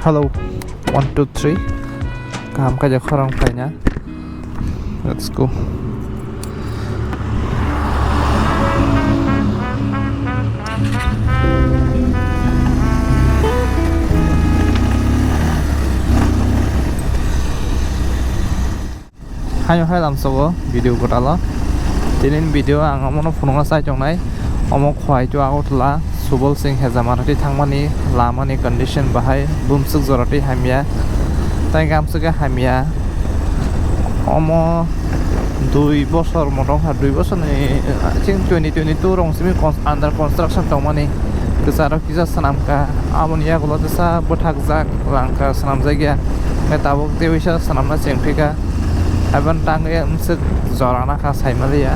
Hello, 1, 2, 3. Kaham kaja khorang paina. Let's go. Hai hai làm sao video của ta lo. Tinin video ang amono phununga sai chong nai. Omo khwai cho agot la Subol Singh Hezamarati thangmani lamani condition bahai bumsuk zorati hamia. Tai gamsuka hamia. Omo 2 বছর মোটামুটি 2 বছর ni cing 2022 rong simi under construction tongmani kesaro kisa sanamka amonia gulo desa bothakjak langka sanam jagya metabok dewisa sanamna cengphika aban tange msuk jorana kha saimalia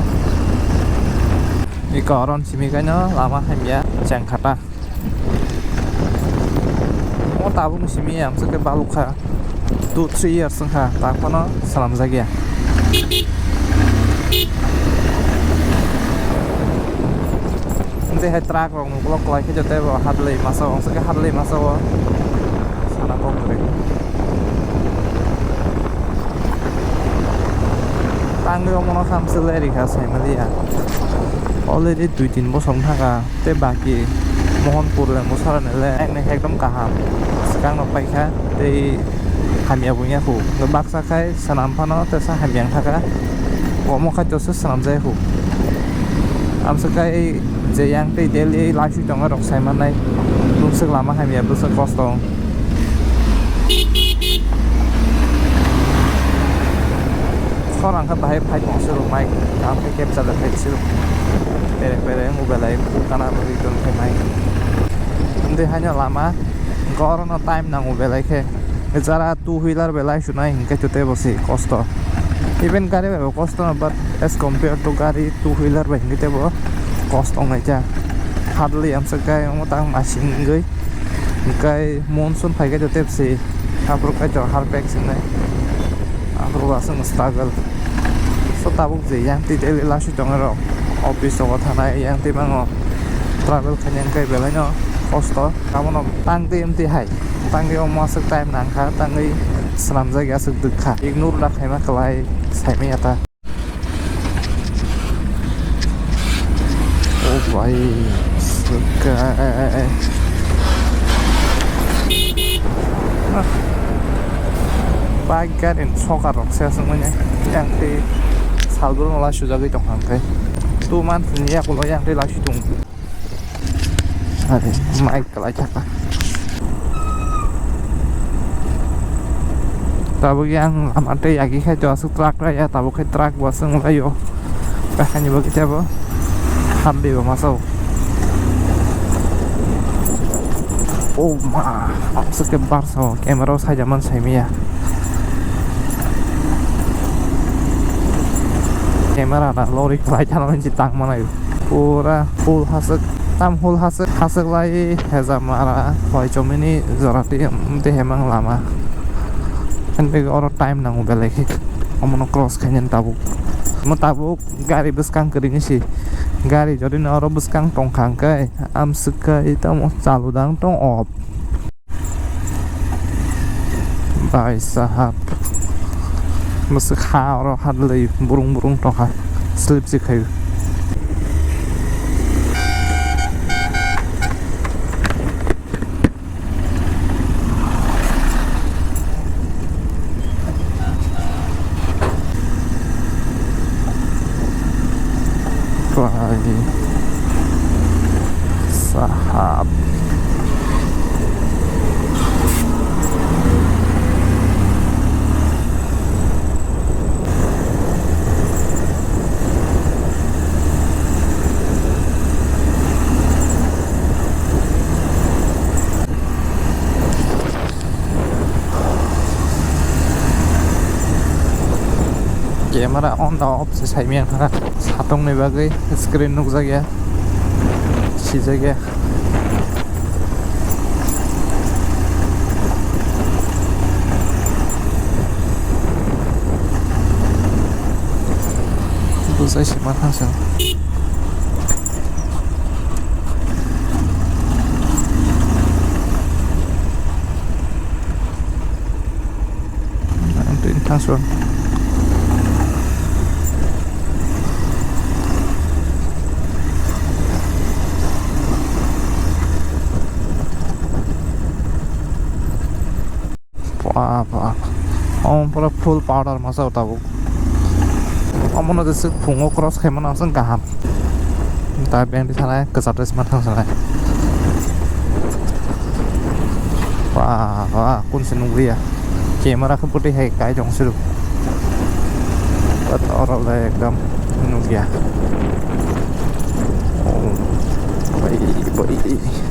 ikoron simikaino lama hamia cengkhata o tabung simi amsuke balukha 2-3 years kha takono sanam jagya hai track rong blok lai ke jote ba hadlei masa ong sake hadlei masa wa sana ko kore tangge omono samsele ri kha saimalia already 2-3 bosong thaka te baki mohanpur le mosaranele ekne ekdom kaham sekang no paikha te hamia bunya hu baksa khai sanam phano te sa hamiang thaka omo kha to sanam jai hu amsakai je yang te daily life tong rok saiman nai lumsuk lama hamia busa kostong khorang kha bahai phai pong suru mai kam ke kep chala phai suru pere mobile kana bagi ton phai mai inde hanya lama gorono time na mobile ke jara two wheeler belai sunai hingke chute bosi kosto even gari be kosto na but as compared to gari two wheeler ba hingte bo cost ong aja hardly am sakai ong tang machine goi kai monsoon phai ga jote se apro ka jor har pack sinai apro wasang struggle so tabuk je yang ti daily la shi tong ro office o thana yang ti mango travel khanyan kai belai no cost kamono tang ti em ti hai tang ge om masak time nang kha tang ei salam jaga suk dukha ignore la khai ma kalai sai me ata Why suka pagarin sokar saya semuanya yang di saldo nolah sudah gitu kan kayak tuh ini aku lo yang di lagi tunggu ada Michael aja pak tabu yang amate yagi kayak jauh truk lah ya tabu kayak truk waseng lah yo bahkan juga kita apa Hambi ba masau oh ma amsuke barso camera sa jaman saimia camera na lori klai channel citang mana pura full hasak tam full hasak lai hezamara khoi chomini zorati te hemang lama kan be oro time nang ubeleki omono cross kanyan tabuk mo tabuk gari beskang kering sih gari jadi naro buskang tongkang kai am suka itu mau caludang tong op bye sahab musik haro hadley burung tongka slip sih kayu lagi sahab camera on the off se saimian ha satong ni bagai screen nuk jagya si jagya tu sai siman hasil थांसन pura full powder masa tabuk amono desi pungo cross khemana sang gaham ta beng di sana kesatres matang sana wah kun senungri ya camera ke putih hai kai jong siru bat orang le ekdam nungri ya oh baik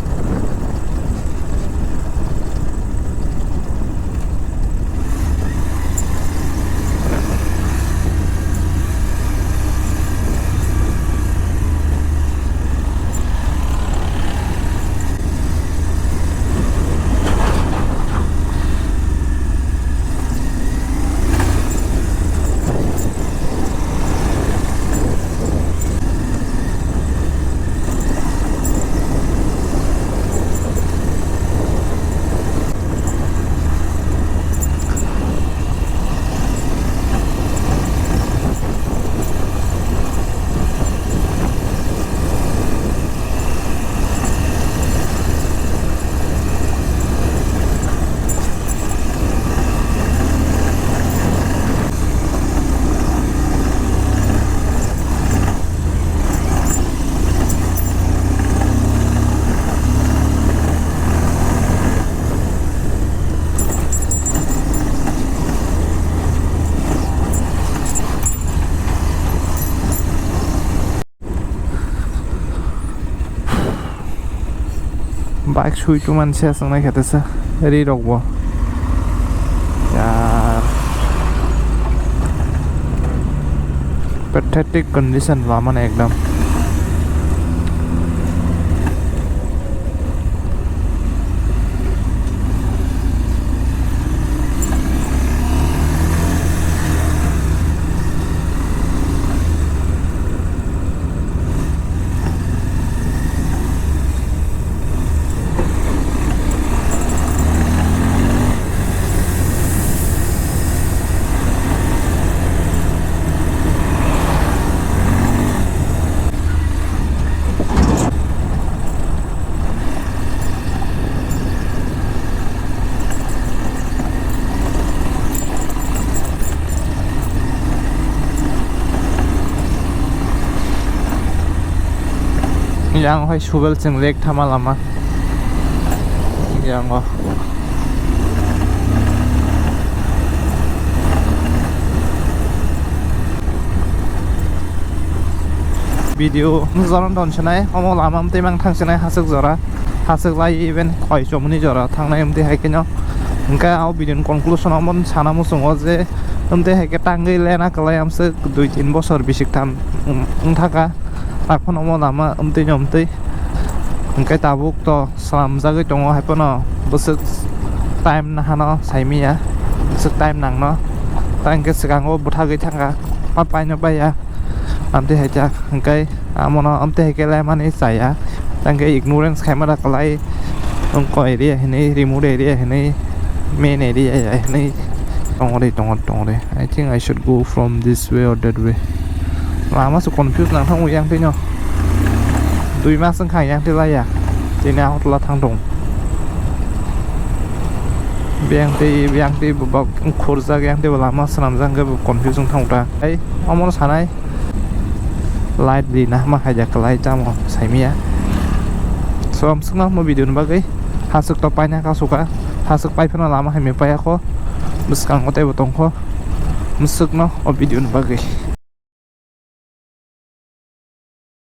bike shui tu man sia sang nai khate sa ri rok bo yaar pathetic condition lama na ekdam yang hoi subel sing lek thama lama yang oh video zoran don chnai omo lamam te mang thang chnai hasuk jora hasuk lai even khoi chomni jora thangnai amte haikeno engka au video conclusion amon sana musungo je amte haike tangai lena kalai amse 2-3 bosor bisik tham thaka এখন আমার লামা আমতে জমতে ওংকাই তাবুক তো সালামজাগৈ দङ হাইপন বসক time নাহানো সাইমিয়া বসক time नांनो तांके सिगाङो बुथागै थांगा पापायनो बाया आमते हाइजा ओंकाय आमनो आमते हाइकेलाय माने जाया तांके ignorance खायमारा कलाय ओंको एरिया हनै रिमोट एरिया हनै मेन एरिया हनै दङ I think I should go from this way or that way lama su confuse nang thang yang te nyo dui ma sang khai yang te la ya te na hot la thang dong biang te bak khorja yang te lama sanam jang ga confuse thang ta ai amon sanai light di na ma khaja kalai chamo saimia so am sungna mo video ba gai hasuk to pai na ka suka hasuk pai phana lama hai me pai ko muskang ote botong ko musuk no o video ba gai